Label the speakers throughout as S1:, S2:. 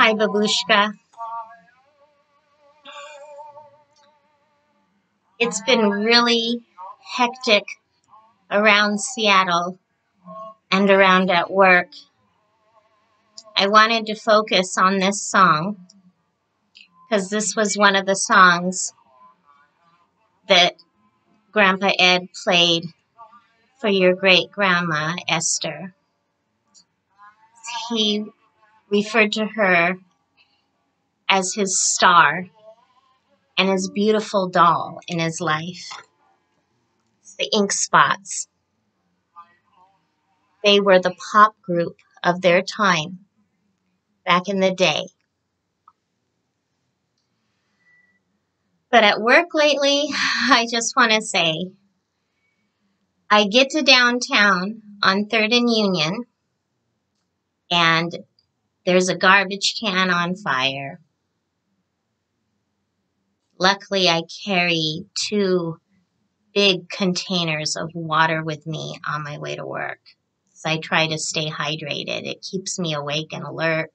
S1: Hi, Babushka. It's been really hectic around Seattle and around at work. I wanted to focus on this song because this was one of the songs that Grandpa Ed played for your great-grandma, Esther. He referred to her as his star and his beautiful doll in his life. The Ink Spots. They were the pop group of their time back in the day. But at work lately, I just want to say, I get to downtown on 3rd and Union, and there's a garbage can on fire. Luckily, I carry 2 big containers of water with me on my way to work. So I try to stay hydrated. It keeps me awake and alert.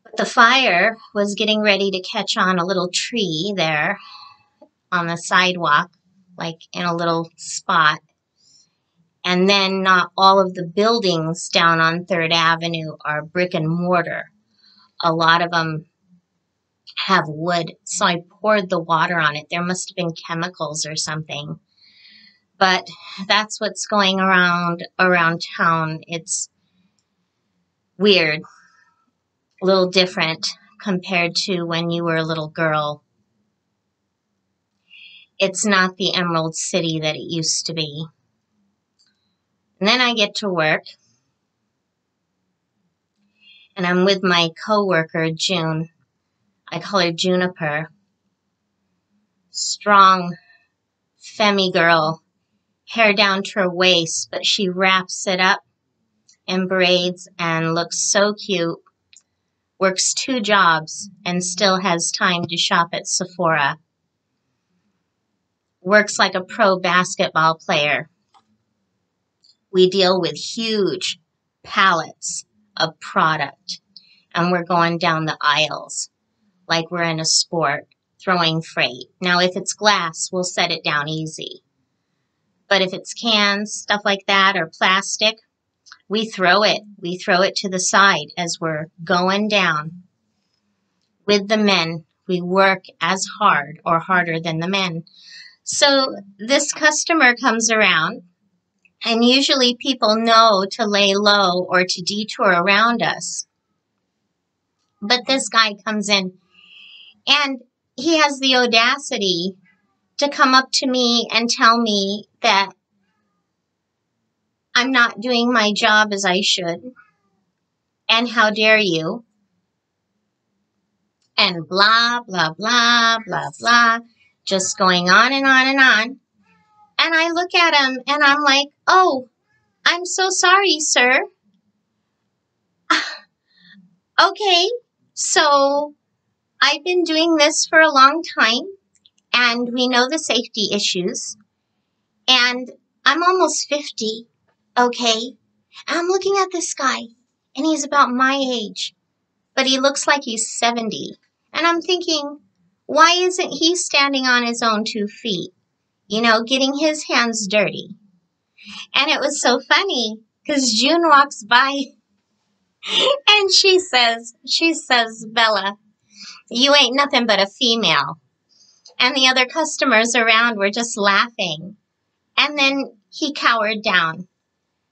S1: But the fire was getting ready to catch on a little tree there on the sidewalk, like in a little spot. And then not all of the buildings down on 3rd Avenue are brick and mortar. A lot of them have wood. So I poured the water on it. There must have been chemicals or something. But that's what's going around town. It's weird, a little different compared to when you were a little girl. It's not the Emerald City that it used to be. And then I get to work, and I'm with my coworker, June. I call her Juniper. Strong, femmy girl, hair down to her waist, but she wraps it up in braids and looks so cute. Works 2 jobs and still has time to shop at Sephora. Works like a pro basketball player. We deal with huge pallets of product, and we're going down the aisles like we're in a sport, throwing freight. Now, if it's glass, we'll set it down easy. But if it's cans, stuff like that, or plastic, we throw it. We throw it to the side as we're going down. With the men, we work as hard or harder than the men. So this customer comes around, and usually people know to lay low or to detour around us. But this guy comes in, and he has the audacity to come up to me and tell me that I'm not doing my job as I should, and how dare you, and blah, blah, blah, blah, blah, just going on and on and on. And I look at him, and I'm like, oh, I'm so sorry, sir. Okay, so I've been doing this for a long time, and we know the safety issues, and I'm almost 50, okay? And I'm looking at this guy, and he's about my age, but he looks like he's 70. And I'm thinking, why isn't he standing on his own 2 feet? You know, getting his hands dirty. And it was so funny, because June walks by, and she says, Bella, you ain't nothing but a female. And the other customers around were just laughing. And then he cowered down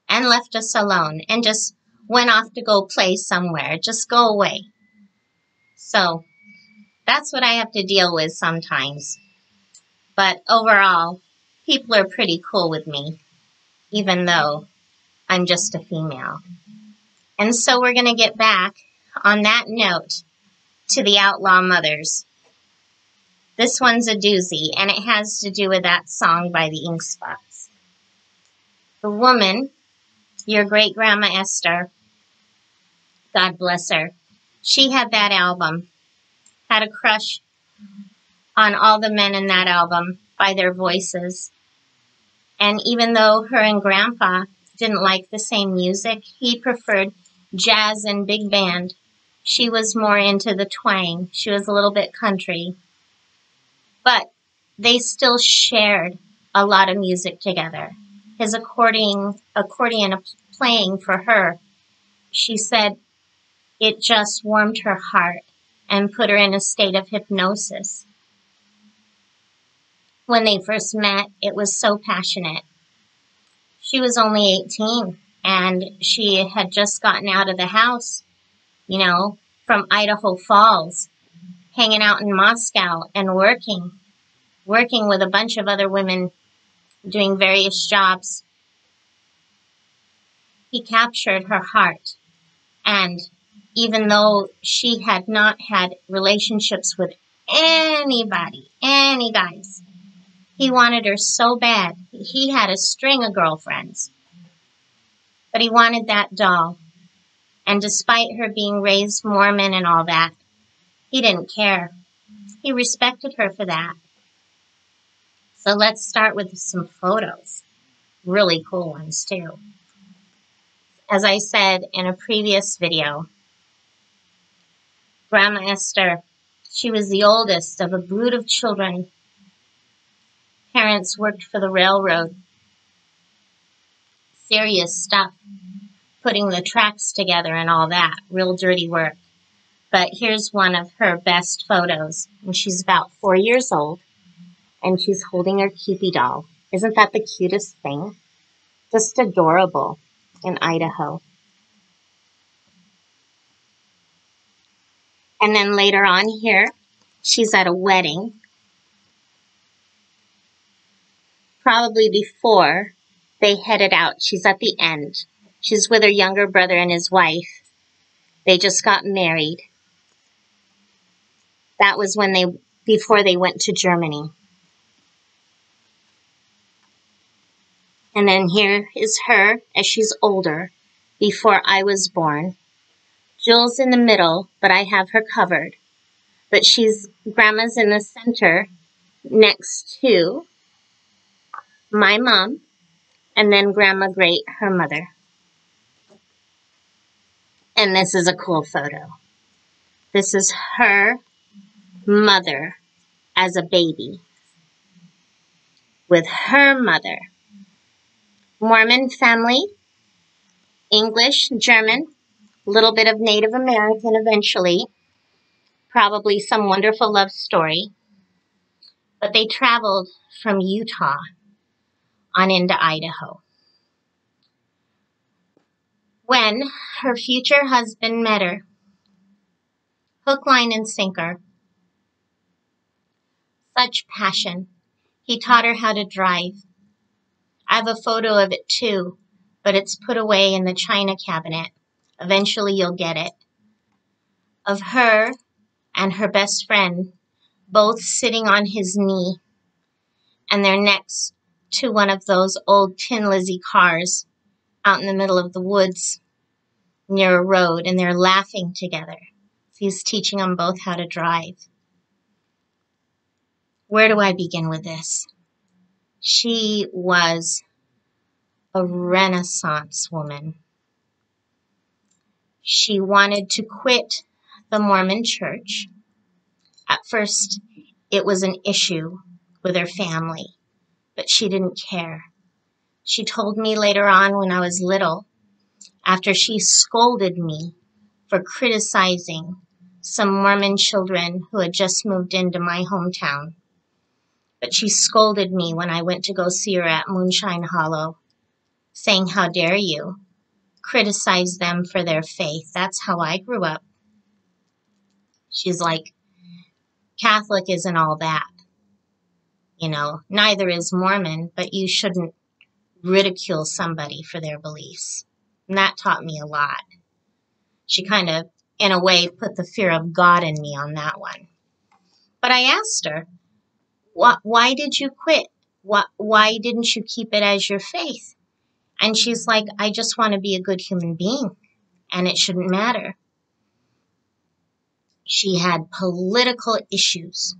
S1: and left us alone and just went off to go play somewhere. Just go away. So that's what I have to deal with sometimes. But overall, people are pretty cool with me, even though I'm just a female. And so we're going to get back on that note to the Outlaw Mothers. This one's a doozy, and it has to do with that song by the Ink Spots. The woman, your great-grandma Esther, God bless her, she had that album, had a crush on all the men in that album by their voices. And even though her and Grandpa didn't like the same music, he preferred jazz and big band. She was more into the twang. She was a little bit country. But they still shared a lot of music together. His accordion playing for her, she said it just warmed her heart and put her in a state of hypnosis. When they first met, it was so passionate. She was only 18 and she had just gotten out of the house, from Idaho Falls, hanging out in Moscow and working with a bunch of other women doing various jobs. He captured her heart. And even though she had not had relationships with anybody, any guys, he wanted her so bad. He had a string of girlfriends. But he wanted that doll. And despite her being raised Mormon and all that, he didn't care. He respected her for that. So let's start with some photos. Really cool ones, too. As I said in a previous video, Grandma Esther, she was the oldest of a brood of children. Parents worked for the railroad. Serious stuff. Putting the tracks together and all that. Real dirty work. But here's one of her best photos. And she's about 4 years old. And she's holding her Cupid doll. Isn't that the cutest thing? Just adorable in Idaho. And then later on here, she's at a wedding. Probably before they headed out. She's at the end. She's with her younger brother and his wife. They just got married. That was before they went to Germany. And then here is her as she's older, before I was born. Jill's in the middle, but I have her covered. But Grandma's in the center next to my mom, and then Grandma Great, her mother. And this is a cool photo. This is her mother as a baby with her mother. Mormon family, English, German, a little bit of Native American eventually, probably some wonderful love story. But they traveled from Utah on into Idaho. When her future husband met her, hook, line, and sinker, such passion. He taught her how to drive. I have a photo of it too, but it's put away in the china cabinet. Eventually you'll get it. Of her and her best friend, both sitting on his knee, and they're next to one of those old Tin Lizzie cars out in the middle of the woods near a road, and they're laughing together. He's teaching them both how to drive. Where do I begin with this? She was a Renaissance woman. She wanted to quit the Mormon church. At first, it was an issue with her family, but she didn't care. She told me later on when I was little, after she scolded me for criticizing some Mormon children who had just moved into my hometown. But she scolded me when I went to go see her at Moonshine Hollow, saying, "How dare you criticize them for their faith? That's how I grew up." She's like, Catholic isn't all that. Neither is Mormon, but you shouldn't ridicule somebody for their beliefs. And that taught me a lot. She kind of, in a way, put the fear of God in me on that one. But I asked her, why did you quit? Why didn't you keep it as your faith? And she's like, I just want to be a good human being, and it shouldn't matter. She had political issues.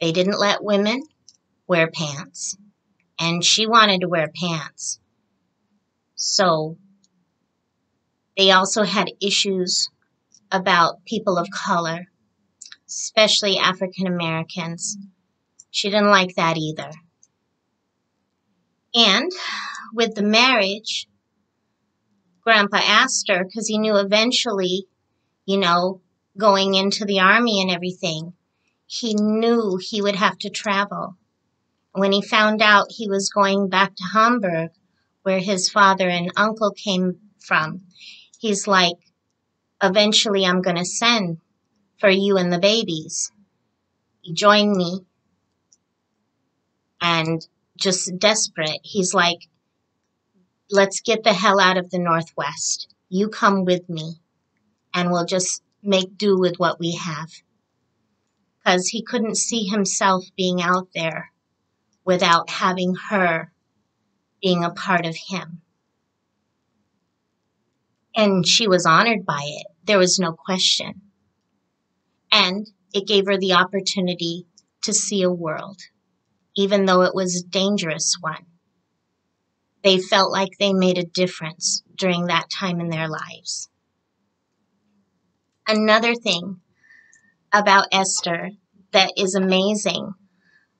S1: They didn't let women wear pants, and she wanted to wear pants. So they also had issues about people of color, especially African Americans. She didn't like that either. And with the marriage, Grandpa asked her, because he knew eventually, going into the army and everything, he knew he would have to travel. When he found out he was going back to Hamburg, where his father and uncle came from, he's like, eventually I'm going to send for you and the babies. He joined me, and just desperate, he's like, let's get the hell out of the Northwest. You come with me, and we'll just make do with what we have. Because he couldn't see himself being out there without having her being a part of him. And she was honored by it. There was no question. And it gave her the opportunity to see a world, even though it was a dangerous one. They felt like they made a difference during that time in their lives. Another thing about Esther that is amazing,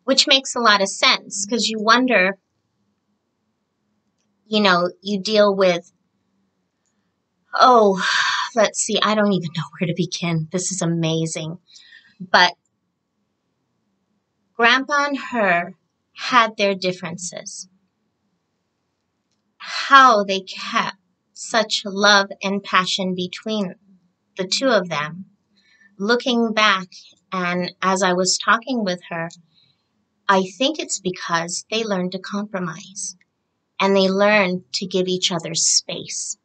S1: which makes a lot of sense, because you wonder, you deal with, let's see, I don't even know where to begin. This is amazing. But Grandpa and her had their differences. How they kept such love and passion between the two of them. Looking back, and as I was talking with her, I think it's because they learned to compromise and they learned to give each other space.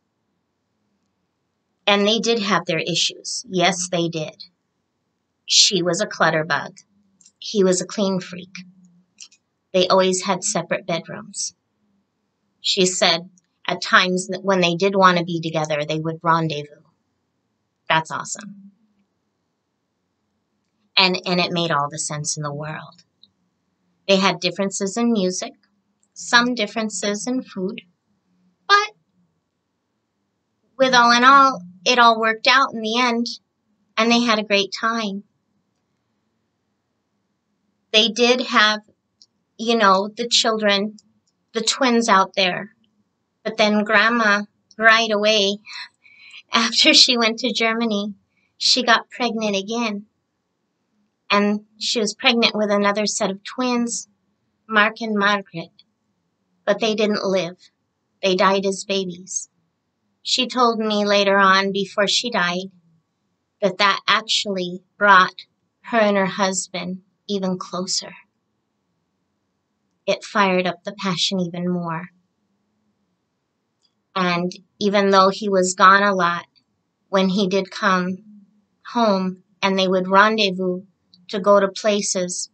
S1: And they did have their issues. Yes, they did. She was a clutter bug. He was a clean freak. They always had separate bedrooms. She said at times that when they did want to be together, they would rendezvous. That's awesome. And it made all the sense in the world. They had differences in music, some differences in food, but with all in all, it all worked out in the end, and they had a great time. They did have, the children, the twins out there, but then Grandma, right away, after she went to Germany, she got pregnant again. And she was pregnant with another set of twins, Mark and Margaret. But they didn't live. They died as babies. She told me later on, before she died, that actually brought her and her husband even closer. It fired up the passion even more. And even though he was gone a lot, when he did come home and they would rendezvous to go to places,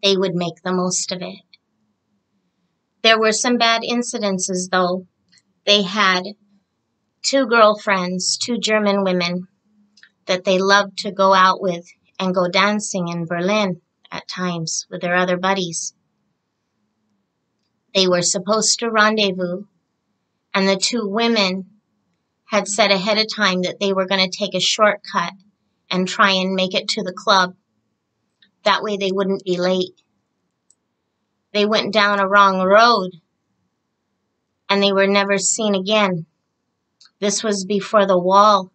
S1: they would make the most of it. There were some bad incidences, though. They had 2 girlfriends, 2 German women, that they loved to go out with and go dancing in Berlin at times with their other buddies. They were supposed to rendezvous, and the 2 women had said ahead of time that they were going to take a shortcut and try and make it to the club. That way they wouldn't be late. They went down a wrong road, and they were never seen again. This was before the wall.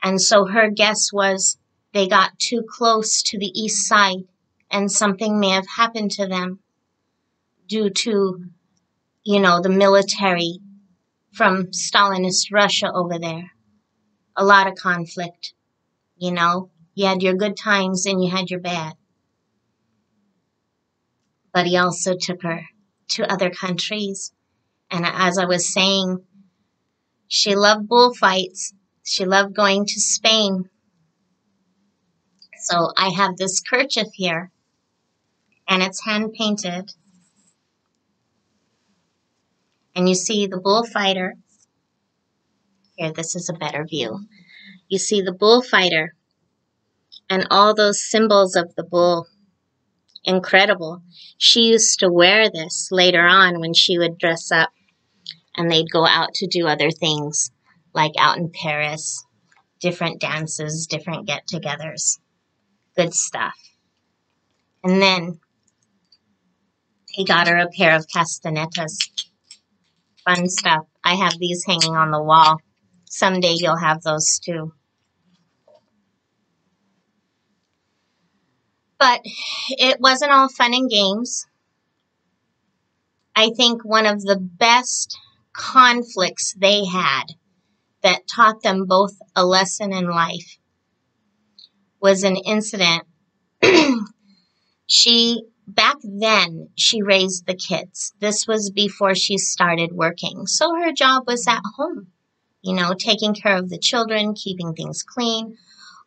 S1: And so her guess was they got too close to the east side, and something may have happened to them due to, the military from Stalinist Russia over there. A lot of conflict, You had your good times and you had your bad. But he also took her to other countries. And as I was saying, she loved bullfights. She loved going to Spain. So I have this kerchief here, and it's hand-painted. And you see the bullfighter. Here, this is a better view. You see the bullfighter and all those symbols of the bull. Incredible. She used to wear this later on when she would dress up and they'd go out to do other things, like out in Paris, different dances, different get-togethers. Good stuff. And then he got her a pair of castanetas. Fun stuff. I have these hanging on the wall. Someday you'll have those too. But it wasn't all fun and games. I think one of the best conflicts they had that taught them both a lesson in life was an incident. Back then, she raised the kids. This was before she started working. So her job was at home, taking care of the children, keeping things clean,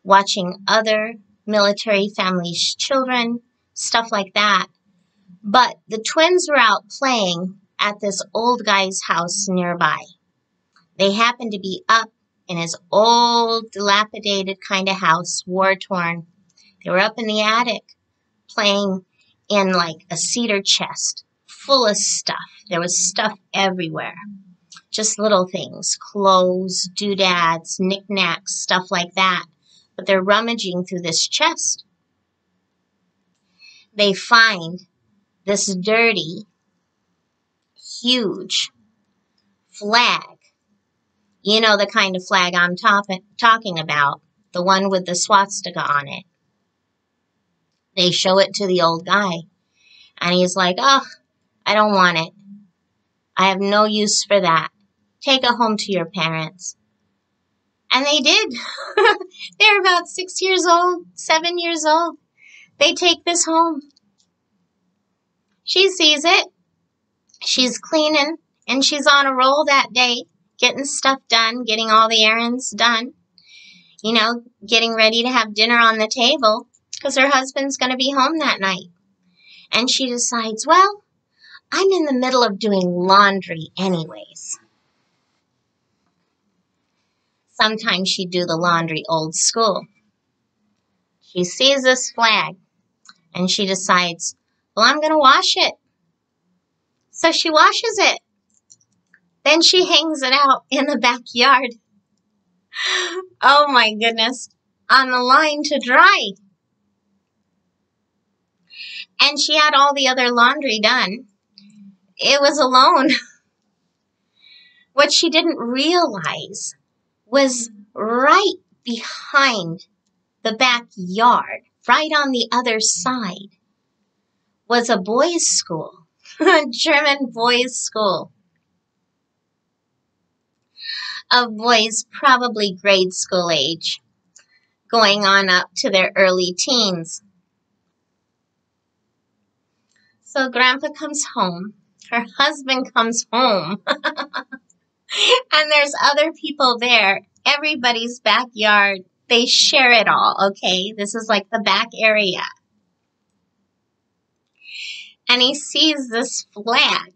S1: watching other military families' children, stuff like that. But the twins were out playing at this old guy's house nearby. They happened to be up in his old, dilapidated kind of house, war-torn. They were up in the attic playing in like a cedar chest full of stuff. There was stuff everywhere. Just little things, clothes, doodads, knickknacks, stuff like that. But they're rummaging through this chest. They find this dirty, huge flag. You know the kind of flag I'm talking about. The one with the swastika on it. They show it to the old guy. And he's like, oh, I don't want it. I have no use for that. Take it home to your parents. And they did. They're about 6 years old, 7 years old. They take this home. She sees it. She's cleaning, and she's on a roll that day, getting stuff done, getting all the errands done, getting ready to have dinner on the table because her husband's going to be home that night. And she decides, well, I'm in the middle of doing laundry anyways. Sometimes she'd do the laundry old school. She sees this flag, and she decides, well, I'm going to wash it. So she washes it. Then she hangs it out in the backyard. Oh my goodness. On the line to dry. And she had all the other laundry done. It was alone. What she didn't realize was right behind the backyard, right on the other side, was a boys' school. A German boys' school. Of boys probably grade school age, going on up to their early teens. So Grandpa comes home, her husband comes home, and there's other people there. Everybody's backyard, they share it all, okay? This is like the back area. And he sees this flag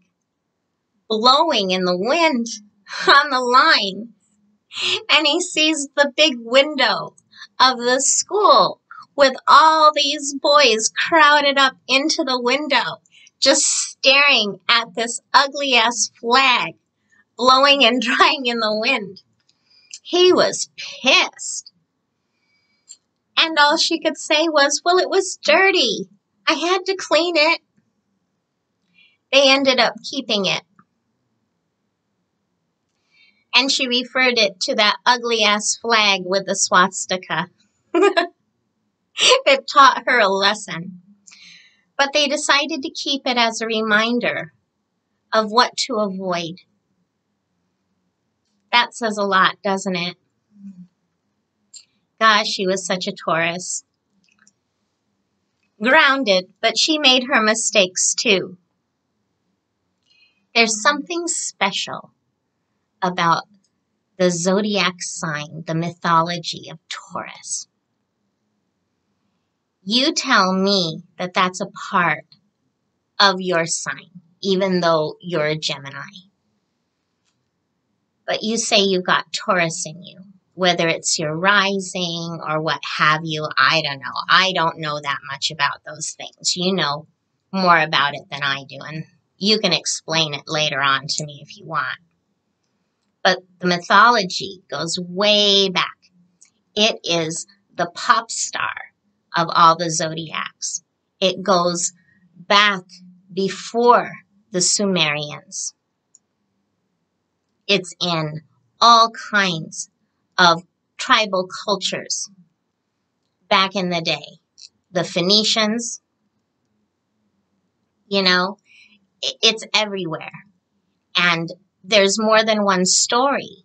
S1: blowing in the wind on the line. And he sees the big window of the school with all these boys crowded up into the window, just staring at this ugly-ass flag blowing and drying in the wind. He was pissed. And all she could say was, well, it was dirty. I had to clean it. They ended up keeping it. And she referred it to that ugly-ass flag with the swastika. It taught her a lesson. But they decided to keep it as a reminder of what to avoid. That says a lot, doesn't it? Gosh, she was such a Taurus. Grounded, but she made her mistakes too. There's something special about the zodiac sign, the mythology of Taurus. You tell me that that's a part of your sign, even though you're a Gemini. But you say you've got Taurus in you, whether it's your rising or what have you, I don't know. I don't know that much about those things. You know more about it than I do, and you can explain it later on to me if you want. but the mythology goes way back. It is the pop star of all the zodiacs. It goes back before the Sumerians. It's in all kinds of tribal cultures back in the day. The Phoenicians, it's everywhere. And there's more than one story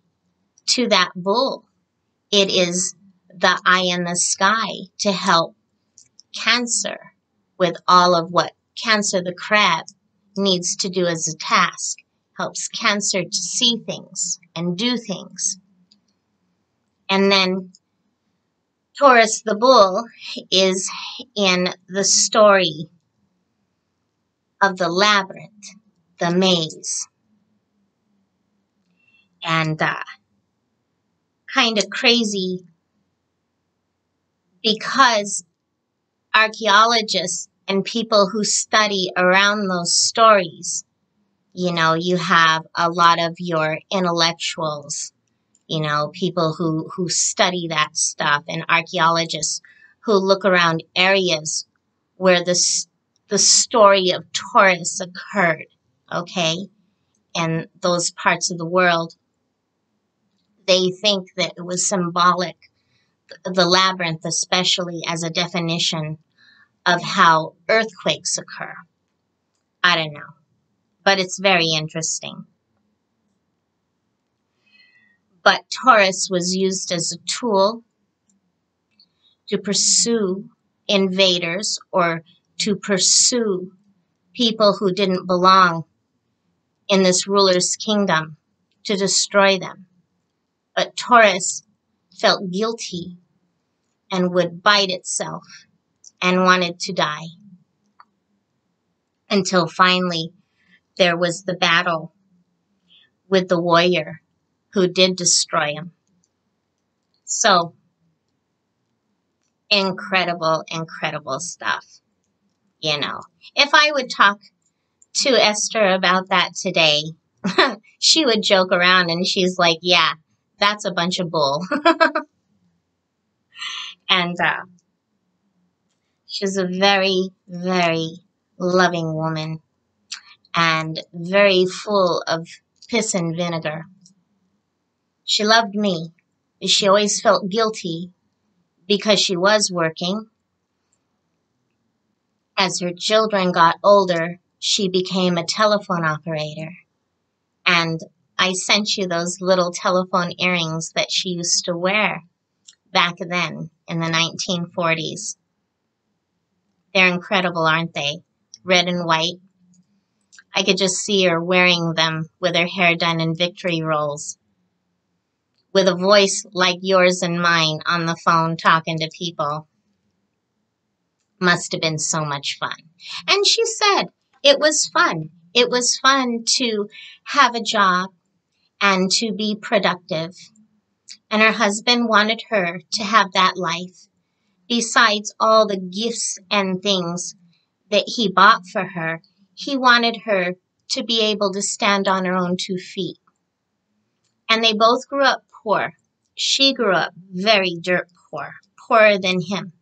S1: to that bull. It is the eye in the sky to help Cancer with all of what Cancer the crab needs to do as a task. Helps Cancer to see things and do things. And then Taurus the bull is in the story of the labyrinth, the maze. And kind of crazy because archaeologists and people who study around those stories, you have a lot of your intellectuals, people who study that stuff, and archaeologists who look around areas where the story of Taurus occurred, okay, and those parts of the world. They think that it was symbolic, the labyrinth especially, as a definition of how earthquakes occur. I don't know, but it's very interesting. But Taurus was used as a tool to pursue invaders or to pursue people who didn't belong in this ruler's kingdom, to destroy them. But Taurus felt guilty and would bite itself and wanted to die. Until finally there was the battle with the warrior who did destroy him. So, incredible, incredible stuff. If I would talk to Esther about that today, she would joke around and she's like, yeah, that's a bunch of bull. And she's a very, very loving woman and very full of piss and vinegar. She loved me. She always felt guilty because she was working. As her children got older, she became a telephone operator. And I sent you those little telephone earrings that she used to wear back then in the 1940s. They're incredible, aren't they? Red and white. I could just see her wearing them with her hair done in victory rolls, with a voice like yours and mine on the phone talking to people. Must have been so much fun. And she said it was fun. It was fun to have a job and to be productive. And her husband wanted her to have that life. Besides all the gifts and things that he bought for her, he wanted her to be able to stand on her own 2 feet. And they both grew up poor. She grew up very dirt poor, poorer than him.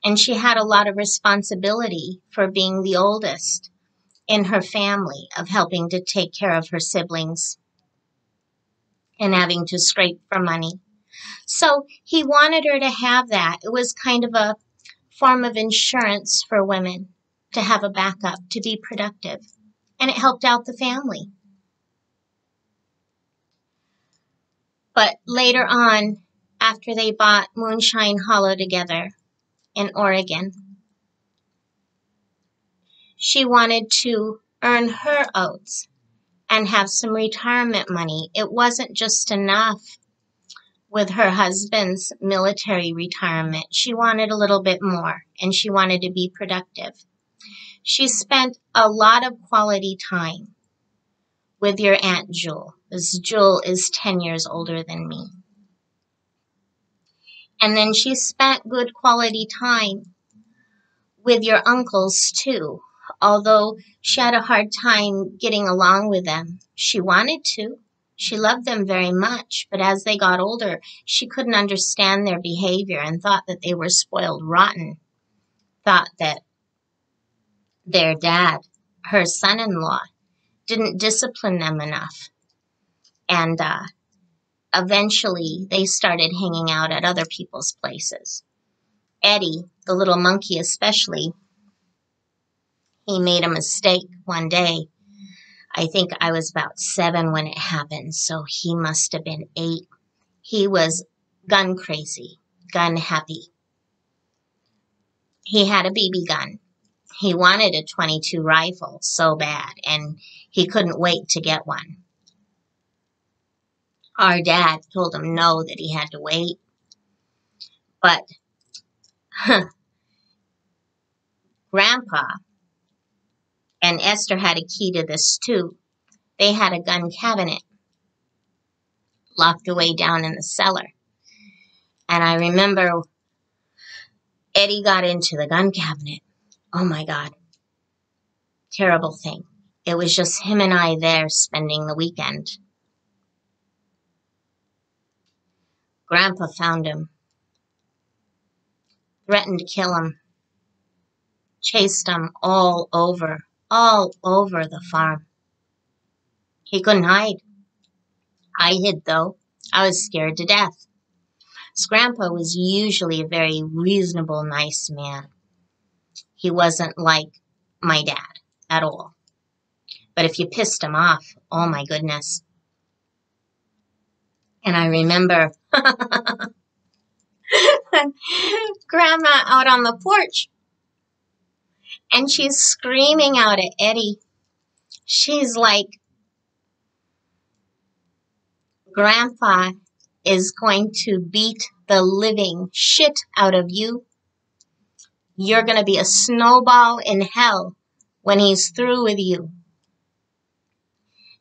S1: And she had a lot of responsibility for being the oldest in her family, of helping to take care of her siblings and having to scrape for money. So he wanted her to have that. It was kind of a form of insurance for women to have a backup, to be productive. And it helped out the family. But later on, after they bought Moonshine Hollow together in Oregon, she wanted to earn her oats and have some retirement money. It wasn't just enough with her husband's military retirement. She wanted a little bit more, and she wanted to be productive. She spent a lot of quality time with your Aunt Jewel. This Jewel is 10 years older than me. And then she spent good quality time with your uncles too. Although she had a hard time getting along with them, she wanted to. She loved them very much, but as they got older, she couldn't understand their behavior and thought that they were spoiled rotten, thought that their dad, her son-in-law, didn't discipline them enough. And eventually, they started hanging out at other people's places. Eddie, the little monkey especially, he made a mistake one day. I think I was about 7 when it happened, so he must have been 8. He was gun crazy, gun happy. He had a BB gun. He wanted a .22 rifle so bad, and he couldn't wait to get one. Our dad told him no, that he had to wait. But Grandpa and Esther had a key to this too. They had a gun cabinet locked away down in the cellar. And I remember Eddie got into the gun cabinet. Oh my God. Terrible thing. It was just him and I there spending the weekend. Grandpa found him, threatened to kill him, chased him all over the farm. He couldn't hide. I hid though. I was scared to death. His grandpa was usually a very reasonable, nice man. He wasn't like my dad at all. But if you pissed him off, oh my goodness. And I remember Grandma out on the porch, and she's screaming out at Eddie. She's like, Grandpa is going to beat the living shit out of you. You're going to be a snowball in hell when he's through with you.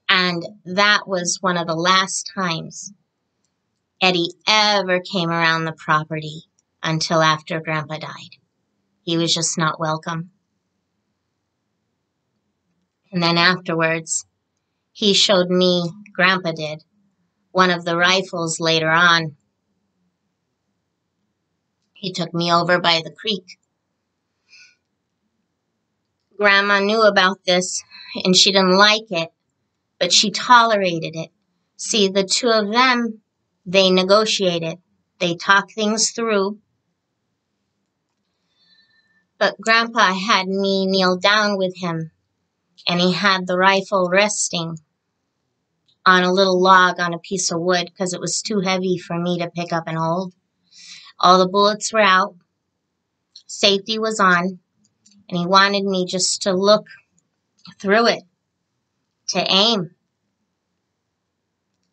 S1: And that was one of the last times Eddie ever came around the property until after Grandpa died. He was just not welcome. And then afterwards, he showed me, Grandpa did, one of the rifles later on. He took me over by the creek. Grandma knew about this, and she didn't like it, but she tolerated it. See, the two of them, they negotiated. They talked things through. But Grandpa had me kneel down with him, and he had the rifle resting on a little log on a piece of wood because it was too heavy for me to pick up and hold. All the bullets were out. Safety was on, and he wanted me just to look through it, to aim,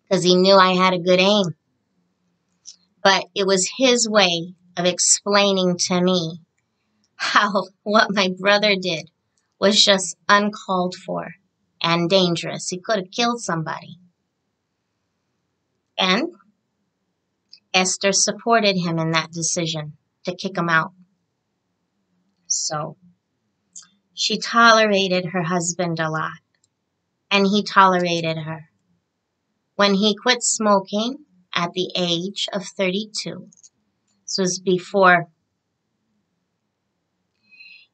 S1: because he knew I had a good aim. But it was his way of explaining to me how what my brother did was just uncalled for and dangerous. He could have killed somebody. And Esther supported him in that decision to kick him out. So she tolerated her husband a lot, and he tolerated her. When he quit smoking at the age of 32, this was before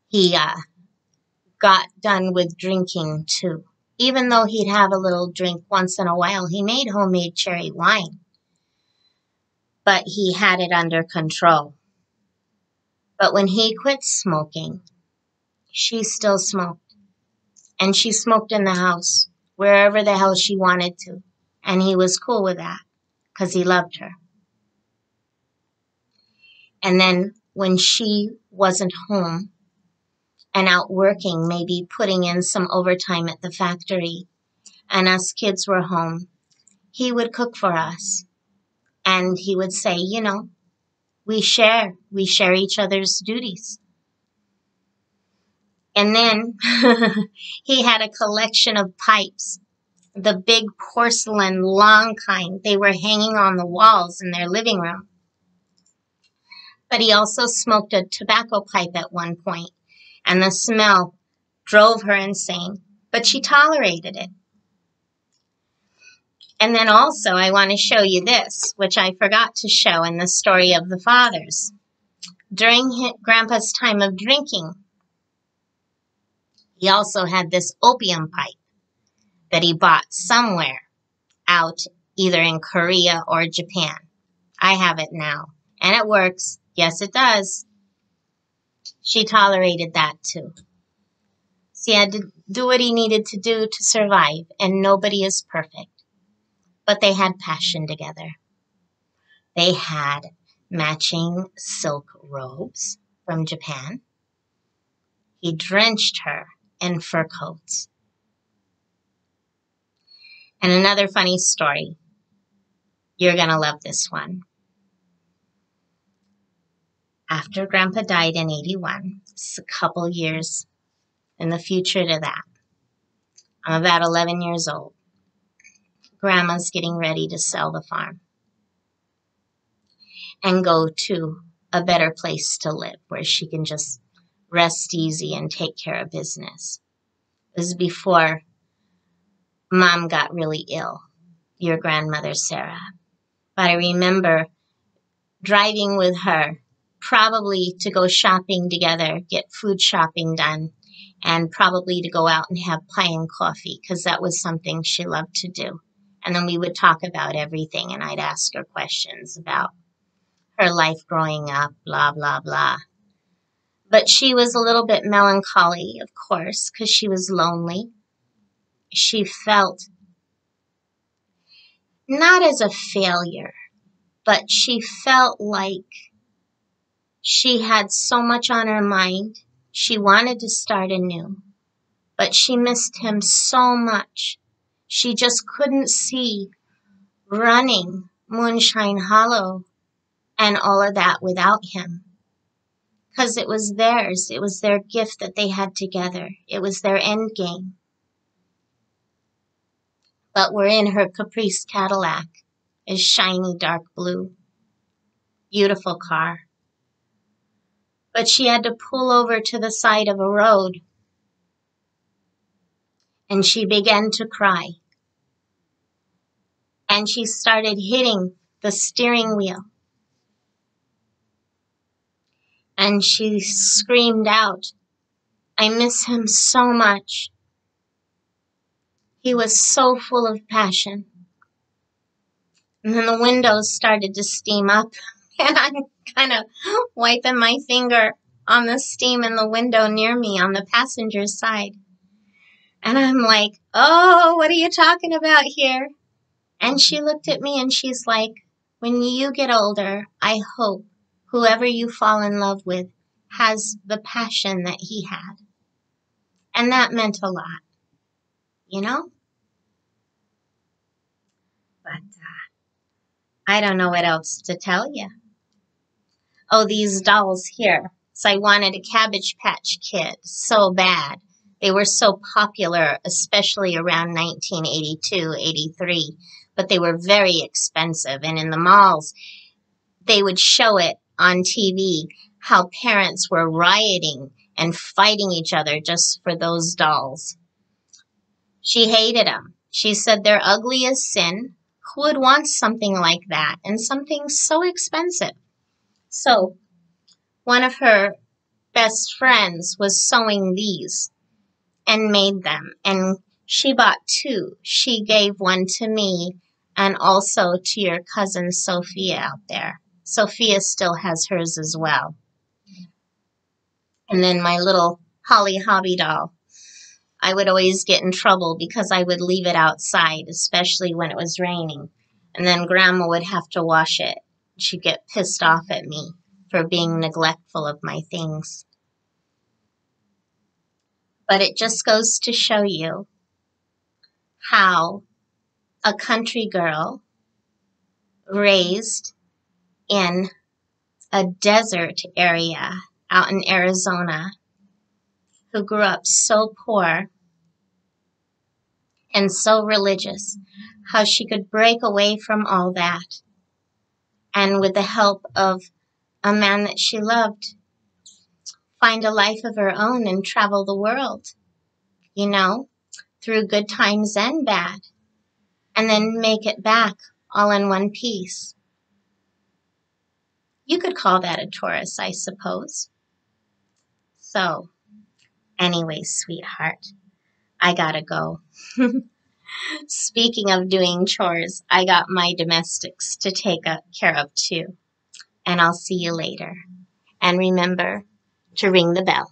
S1: he got done with drinking too. Even though he'd have a little drink once in a while, he made homemade cherry wine. But he had it under control. But when he quit smoking, she still smoked. And she smoked in the house, wherever the hell she wanted to. And he was cool with that, because he loved her. And then when she wasn't home and out working, maybe putting in some overtime at the factory, and us kids were home, he would cook for us. And he would say, you know, we share each other's duties. And then he had a collection of pipes, the big porcelain long kind. They were hanging on the walls in their living room. But he also smoked a tobacco pipe at one point, and the smell drove her insane, but she tolerated it. And then also I want to show you this, which I forgot to show in the story of the fathers. During Grandpa's time of drinking, he also had this opium pipe that he bought somewhere out, either in Korea or Japan. I have it now, and it works. Yes, it does. She tolerated that too. So he had to do what he needed to do to survive, and nobody is perfect. But they had passion together. They had matching silk robes from Japan. He drenched her in fur coats. And another funny story. You're going to love this one. After Grandpa died in 81, it's a couple years in the future to that. I'm about 11 years old. Grandma's getting ready to sell the farm and go to a better place to live where she can just rest easy and take care of business. It was before Mom got really ill, your grandmother, Sarah. But I remember driving with her, probably to go shopping together, get food shopping done, and probably to go out and have pie and coffee, because that was something she loved to do. And then we would talk about everything, and I'd ask her questions about her life growing up, blah, blah, blah. But she was a little bit melancholy, of course, because she was lonely. She felt not as a failure, but she felt like she had so much on her mind. She wanted to start anew, but she missed him so much. She just couldn't see running Moonshine Hollow and all of that without him. Because it was theirs. It was their gift that they had together. It was their end game. But we're in her Caprice Cadillac, a shiny dark blue. Beautiful car. But she had to pull over to the side of a road. And she began to cry. And she started hitting the steering wheel. And she screamed out, "I miss him so much." He was so full of passion. And then the windows started to steam up. And I'm kind of wiping my finger on the steam in the window near me on the passenger side. And I'm like, "Oh, what are you talking about here?" And she looked at me and she's like, "When you get older, I hope whoever you fall in love with has the passion that he had." And that meant a lot, you know? But I don't know what else to tell you. Oh, these dolls here. So I wanted a Cabbage Patch Kid so bad. They were so popular, especially around 1982, 83. But they were very expensive. And in the malls, they would show it on TV, how parents were rioting and fighting each other just for those dolls. She hated them. She said they're ugly as sin. Who would want something like that and something so expensive? So one of her best friends was sewing these and made them. And she bought two. She gave one to me and also to your cousin Sophia out there. Sophia still has hers as well. And then my little Holly Hobby doll. I would always get in trouble because I would leave it outside, especially when it was raining. And then Grandma would have to wash it. She'd get pissed off at me for being neglectful of my things. But it just goes to show you how a country girl raised in a desert area out in Arizona who grew up so poor and so religious, how she could break away from all that and with the help of a man that she loved, find a life of her own and travel the world, you know, through good times and bad. and then make it back all in one piece. You could call that a Taurus, I suppose. So, anyway, sweetheart, I gotta go. Speaking of doing chores, I got my domestics to take care of too. And I'll see you later. And remember to ring the bell.